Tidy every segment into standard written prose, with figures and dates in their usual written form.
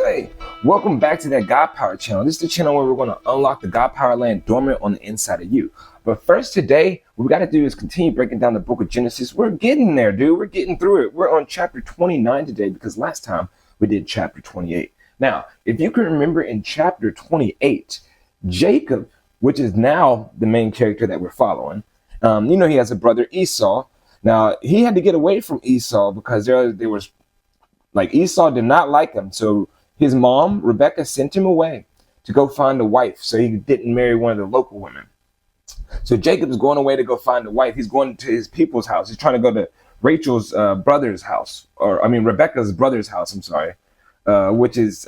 Hey, welcome back to that God Power channel. This is the channel where we're going to unlock the God Power land dormant on the inside of you. But first today, what we got to do is continue breaking down the book of Genesis. We're getting there, dude. We're getting through it. We're on chapter 29 today because last time we did chapter 28. Now, if you can remember in chapter 28, Jacob, which is now the main character that we're following, he has a brother Esau. Now, he had to get away from Esau because there was Esau did not like him. So his mom, Rebecca, sent him away to go find a wife so he didn't marry one of the local women. So Jacob's going away to go find a wife. He's going to his people's house. He's trying to go to Rachel's brother's house, Rebecca's brother's house, which is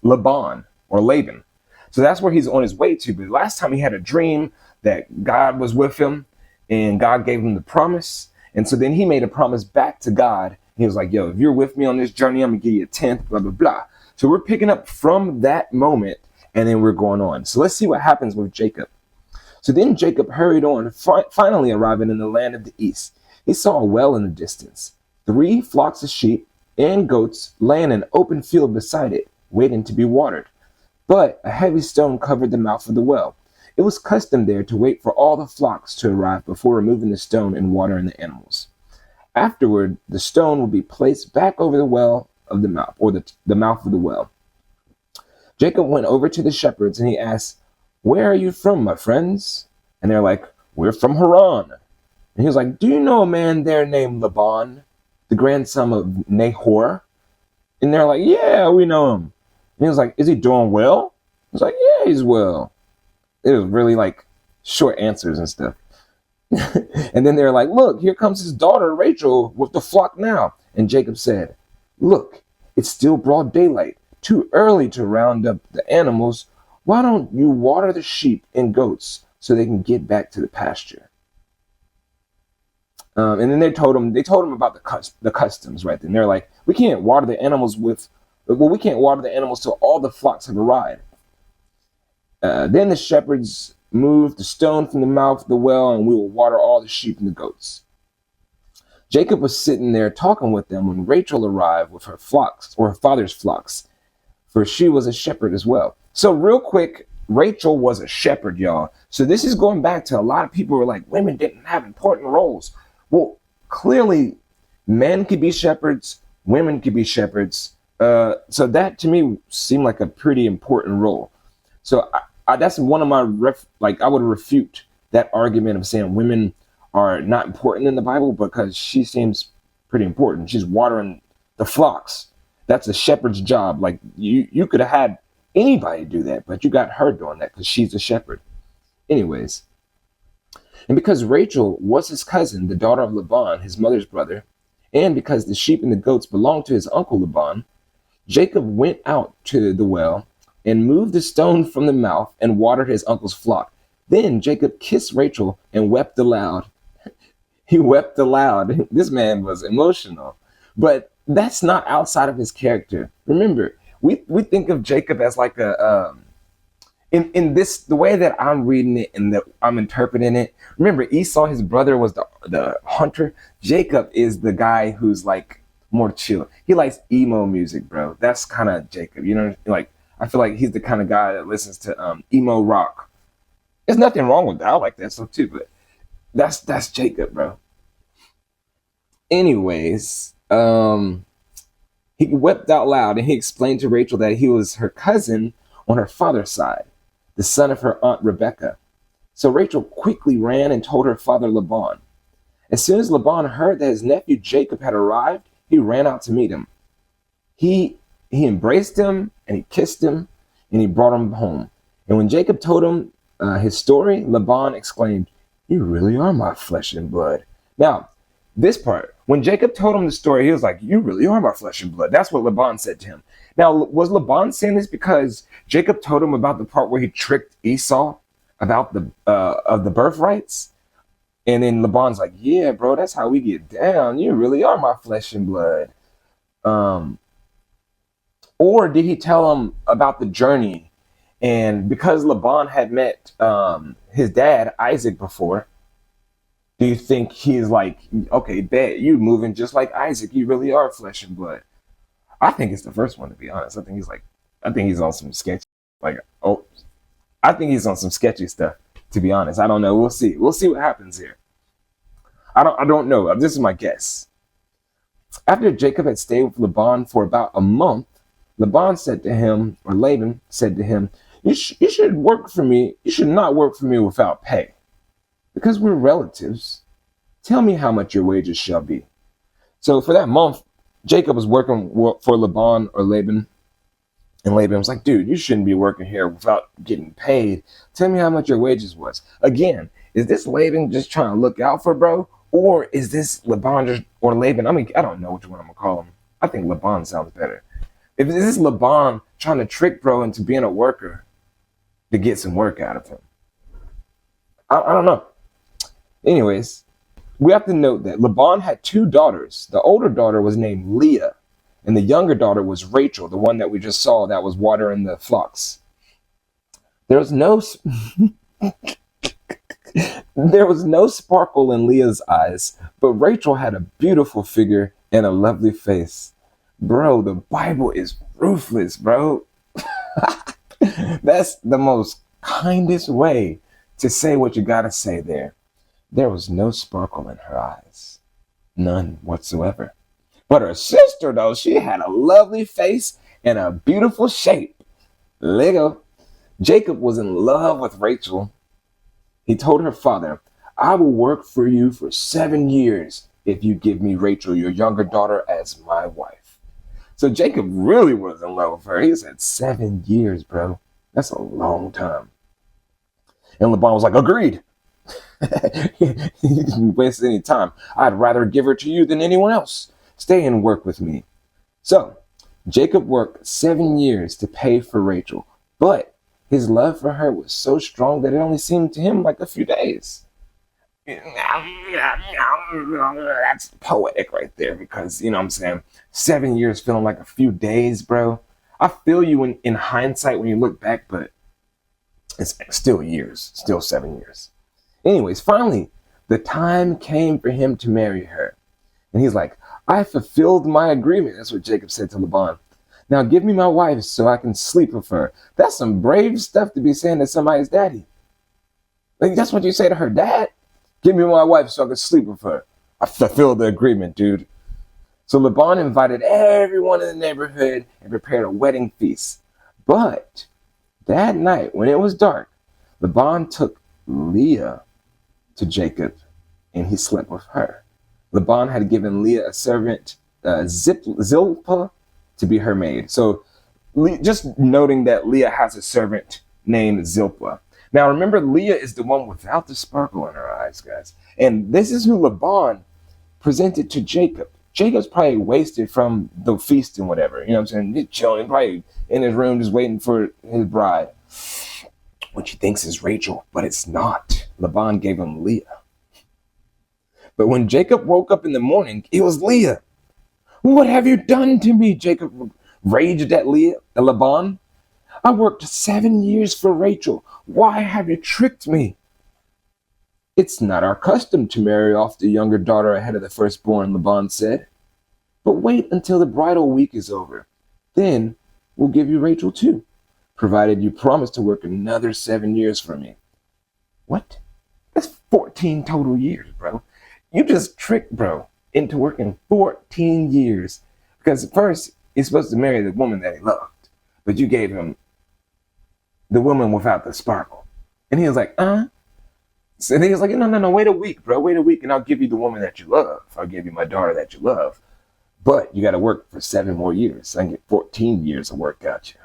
Laban or Laban. So that's where he's on his way to. But last time he had a dream that God was with him and God gave him the promise. And so then he made a promise back to God. He was like, yo, if you're with me on this journey, I'm going to give you a tenth, blah, blah, blah. So we're picking up from that moment and then we're going on. So let's see what happens with Jacob. So then Jacob hurried on, finally arriving in the land of the east. He saw a well in the distance, 3 flocks of sheep and goats lay in an open field beside it, waiting to be watered. But a heavy stone covered the mouth of the well. It was custom there to wait for all the flocks to arrive before removing the stone and watering the animals. Afterward, the stone will be placed back over the well of the mouth, or the mouth of the well. Jacob went over to the shepherds and he asked, "Where are you from, my friends?" And they're like, "We're from Haran." And he was like, "Do you know a man there named Laban, the grandson of Nahor?" And they're like, "Yeah, we know him." And he was like, "Is he doing well?" He was like, "Yeah, he's well." It was really like short answers and stuff. And then they're like, "Look, here comes his daughter Rachel with the flock now." And Jacob said, "Look, it's still broad daylight, too early to round up the animals. Why don't you water the sheep and goats so they can get back to the pasture?" And then they told him about the customs right then. They're like, we can't water the animals till all the flocks have arrived. Then the shepherds moved the stone from the mouth of the well, and we will water all the sheep and the goats. Jacob was sitting there talking with them when Rachel arrived with her flocks, or her father's flocks, for she was a shepherd as well. So real quick, Rachel was a shepherd, y'all. So this is going back to a lot of people who were like, women didn't have important roles. Well, clearly, men could be shepherds, women could be shepherds. So that to me seemed like a pretty important role. So that's one of my I would refute that argument of saying women are not important in the Bible because she seems pretty important. She's watering the flocks. That's a shepherd's job. Like you could have had anybody do that, but you got her doing that because she's a shepherd. Anyways, and because Rachel was his cousin, the daughter of Laban, his mother's brother, and because the sheep and the goats belonged to his uncle Laban, Jacob went out to the well and moved the stone from the mouth and watered his uncle's flock. Then Jacob kissed Rachel and wept aloud. He wept aloud. This man was emotional. But that's not outside of his character. Remember, we think of Jacob as like in this, the way that I'm reading it and that I'm interpreting it. Remember, Esau, his brother, was the hunter. Jacob is the guy who's like more chill. He likes emo music, bro. That's kind of Jacob. You know, like, I feel like he's the kind of guy that listens to emo rock. There's nothing wrong with that. I like that stuff too, but that's Jacob, bro. Anyways, he wept out loud and he explained to Rachel that he was her cousin on her father's side, the son of her aunt Rebecca. So Rachel quickly ran and told her father Laban. As soon as Laban heard that his nephew Jacob had arrived, he ran out to meet him. He embraced him and he kissed him and he brought him home. And when Jacob told him his story, Laban exclaimed, "You really are my flesh and blood." Now, this part, when Jacob told him the story, he was like, "You really are my flesh and blood." That's what Laban said to him. Now, was Laban saying this because Jacob told him about the part where he tricked Esau about the birthrights? And then Laban's like, "Yeah, bro, that's how we get down. You really are my flesh and blood." Or did he tell him about the journey? And because Laban had met his dad, Isaac, before, do you think he's like, okay, bet you moving just like Isaac. You really are flesh and blood. I think it's the first one, to be honest. I think he's on some sketchy, like, oh, I think he's on some sketchy stuff, to be honest. I don't know. We'll see. We'll see what happens here. I don't know. This is my guess. After Jacob had stayed with Laban for about a month, Laban said to him, or Laban said to him, you should work for me. You should not work for me without pay, because we're relatives. Tell me how much your wages shall be. So for that month, Jacob was working for Laban or Laban. And Laban was like, dude, you shouldn't be working here without getting paid. Tell me how much your wages was. Again, is this Laban just trying to look out for bro? Or is this Laban just, or Laban? I mean, I don't know which one I'm going to call him. I think Laban sounds better. If this is Laban trying to trick bro into being a worker to get some work out of him. I don't know. Anyways, we have to note that Laban had 2 daughters. The older daughter was named Leah, and the younger daughter was Rachel, the one that we just saw that was watering the flocks. There was no sparkle in Leah's eyes, but Rachel had a beautiful figure and a lovely face. Bro, the Bible is ruthless, bro. That's the most kindest way to say what you gotta say there. There was no sparkle in her eyes. None whatsoever. But her sister, though, she had a lovely face and a beautiful shape. Lego. Jacob was in love with Rachel. He told her father, I will work for you for 7 years if you give me Rachel, your younger daughter, as my wife. So Jacob really was in love with her. He said 7 years, bro. That's a long time. And Laban was like, agreed. You didn't waste any time. I'd rather give her to you than anyone else. Stay and work with me. So Jacob worked 7 years to pay for Rachel, but his love for her was so strong that it only seemed to him like a few days. That's poetic right there, because, you know what I'm saying, 7 years feeling like a few days, bro. I feel you in hindsight when you look back, but it's still years, still 7 years. Anyways, finally, the time came for him to marry her. And he's like, I fulfilled my agreement. That's what Jacob said to Laban. Now give me my wife so I can sleep with her. That's some brave stuff to be saying to somebody's daddy. Like, that's what you say to her dad? Give me my wife so I can sleep with her. I fulfilled the agreement, dude. So Laban invited everyone in the neighborhood and prepared a wedding feast. But that night, when it was dark, Laban took Leah to Jacob, and he slept with her. Laban had given Leah a servant, Zilpah, to be her maid. So just noting that Leah has a servant named Zilpah. Now remember, Leah is the one without the sparkle in her eyes, guys. And this is who Laban presented to Jacob. Jacob's probably wasted from the feast and whatever. You know what I'm saying? He's chilling, probably in his room just waiting for his bride, which he thinks is Rachel, but it's not. Laban gave him Leah. But when Jacob woke up in the morning, it was Leah. What have you done to me? Jacob raged at Laban. I worked 7 years for Rachel. Why have you tricked me? It's not our custom to marry off the younger daughter ahead of the firstborn, Laban said. But wait until the bridal week is over. Then we'll give you Rachel too, provided you promise to work another 7 years for me. What? That's 14 total years, bro. You just tricked bro into working 14 years. Because at first, he's supposed to marry the woman that he loved. But you gave him the woman without the sparkle. And he was like, So he was like, no, wait a week, bro. Wait a week and I'll give you the woman that you love. I'll give you my daughter that you love. But you got to work for 7 more years. So I can get 14 years of work out you.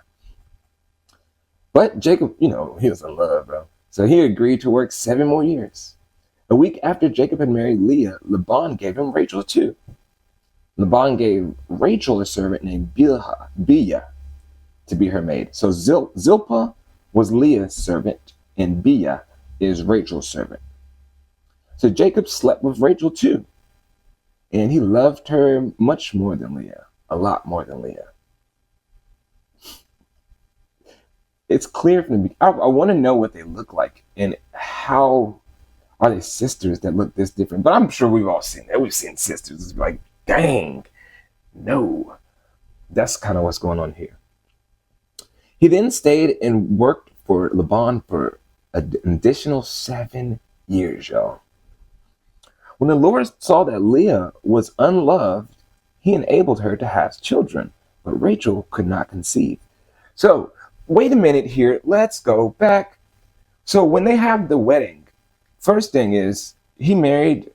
But Jacob, he was in love, bro. So he agreed to work 7 more years. A week after Jacob had married Leah, Laban gave him Rachel too. Laban gave Rachel a servant named Bilhah to be her maid. So Zilpah was Leah's servant, and Bilhah is Rachel's servant. So Jacob slept with Rachel too. And he loved her much more than Leah, a lot more than Leah. It's clear from the beginning. I want to know what they look like and how are they sisters that look this different. But I'm sure we've all seen that. We've seen sisters. It's like, dang, no. That's kind of what's going on here. He then stayed and worked for Laban for an additional 7 years, y'all. When the Lord saw that Leah was unloved, he enabled her to have children, but Rachel could not conceive. So, wait a minute here. Let's go back. So, when they have the wedding, first thing is he had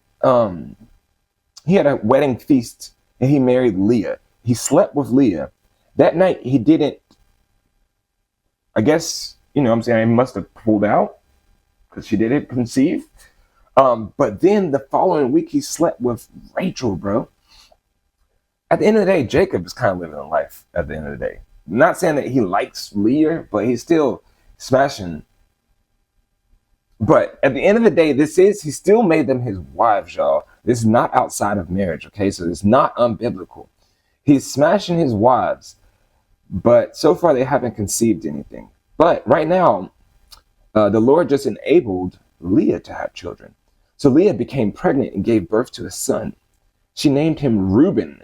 a wedding feast and he married Leah. He slept with Leah. That night, he didn't, I guess, what I'm saying, he must have pulled out because she didn't conceive. But then the following week, he slept with Rachel, bro. At the end of the day, Jacob is kind of living a life at the end of the day. Not saying that he likes Leah, but he's still smashing. But at the end of the day, he still made them his wives, y'all. This is not outside of marriage, okay? So it's not unbiblical. He's smashing his wives, but so far they haven't conceived anything. But right now, the Lord just enabled Leah to have children. So Leah became pregnant and gave birth to a son. She named him Reuben,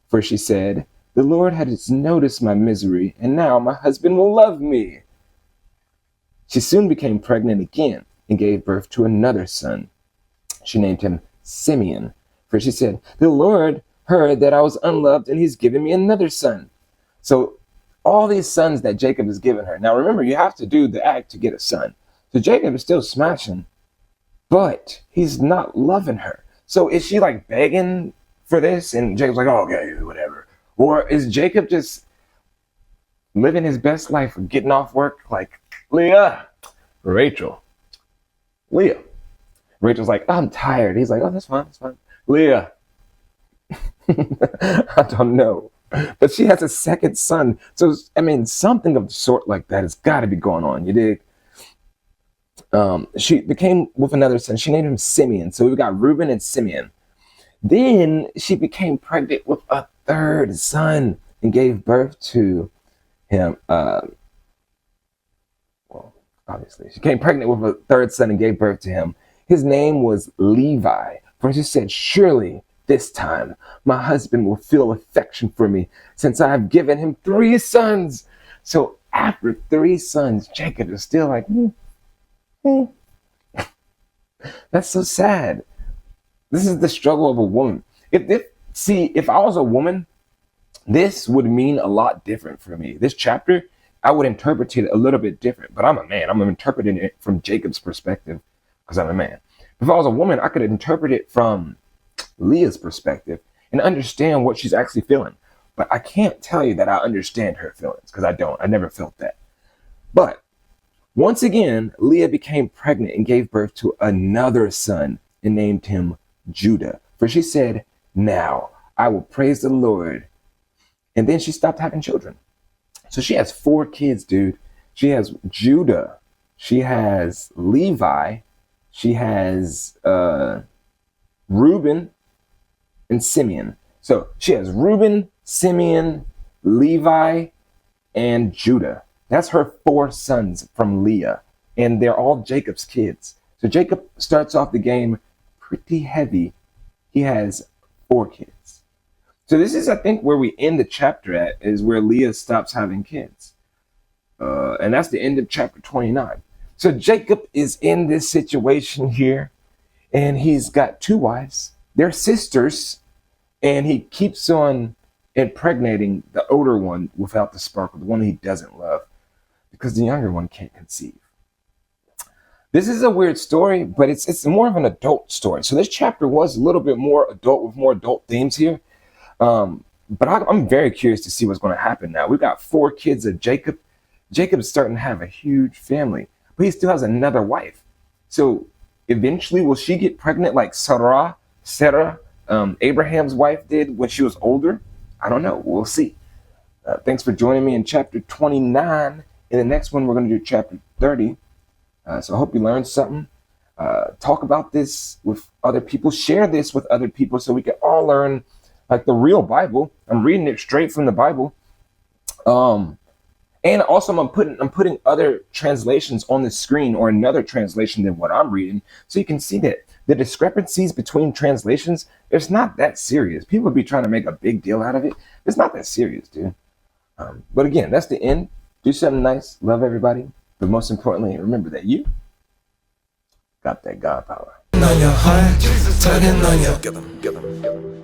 for she said, "The Lord has noticed my misery, and now my husband will love me." She soon became pregnant again and gave birth to another son. She named him Simeon, for she said, "The Lord heard that I was unloved, and he's given me another son." So all these sons that Jacob has given her. Now remember, you have to do the act to get a son. So Jacob is still smashing, but he's not loving her. So is she like begging for this? And Jacob's like, "Oh, okay, whatever." Or is Jacob just living his best life, getting off work like, "Leah, Rachel, Leah." Rachel's like, "I'm tired." He's like, "Oh, that's fine, that's fine." Leah. I don't know. But she has a second son. So, I mean, something of the sort like that has got to be going on. You dig? She became with another son. She named him Simeon. So we got Reuben and Simeon. Then she became pregnant with a third son and gave birth to him. Obviously, she became pregnant with a third son and gave birth to him. His name was Levi. For she said, "Surely this time my husband will feel affection for me, since I have given him 3 sons." So after 3 sons, Jacob is still like, That's so sad. This is the struggle of a woman. If I was a woman, this would mean a lot different for me. This chapter, I would interpret it a little bit different, but I'm a man. I'm interpreting it from Jacob's perspective because I'm a man. If I was a woman, I could interpret it from Leah's perspective and understand what she's actually feeling. But I can't tell you that I understand her feelings because I don't. I never felt that. But once again, Leah became pregnant and gave birth to another son and named him Judah. For she said, "Now I will praise the Lord." And then she stopped having children. So she has 4 kids, dude. She has Judah. She has Levi. She has Reuben and Simeon. So she has Reuben, Simeon, Levi, and Judah. That's her 4 sons from Leah. And they're all Jacob's kids. So Jacob starts off the game pretty heavy. He has 4 kids. So this is, I think, where we end the chapter at, is where Leah stops having kids. And that's the end of chapter 29. So Jacob is in this situation here, and he's got 2 wives. They're sisters, and he keeps on impregnating the older one without the sparkle, the one he doesn't love, because the younger one can't conceive. This is a weird story, but it's more of an adult story. So this chapter was a little bit more adult, with more adult themes here. But I'm very curious to see what's going to happen now. We've got 4 kids of Jacob. Jacob's starting to have a huge family, but he still has another wife. So eventually, will she get pregnant like Sarah, Abraham's wife, did when she was older? I don't know. We'll see. Thanks for joining me in chapter 29. In the next one, we're going to do chapter 30. So I hope you learned something. Talk about this with other people. Share this with other people so we can all learn like the real Bible. I'm reading it straight from the Bible. And also I'm putting other translations on the screen, or another translation than what I'm reading, so you can see that The discrepancies between translations, it's not that serious. People be trying to make a big deal out of it. It's not that serious, dude. But again, that's the end. Do something nice. Love everybody. But most importantly, remember that you got that God power. On your heart, tugging on your... Get them.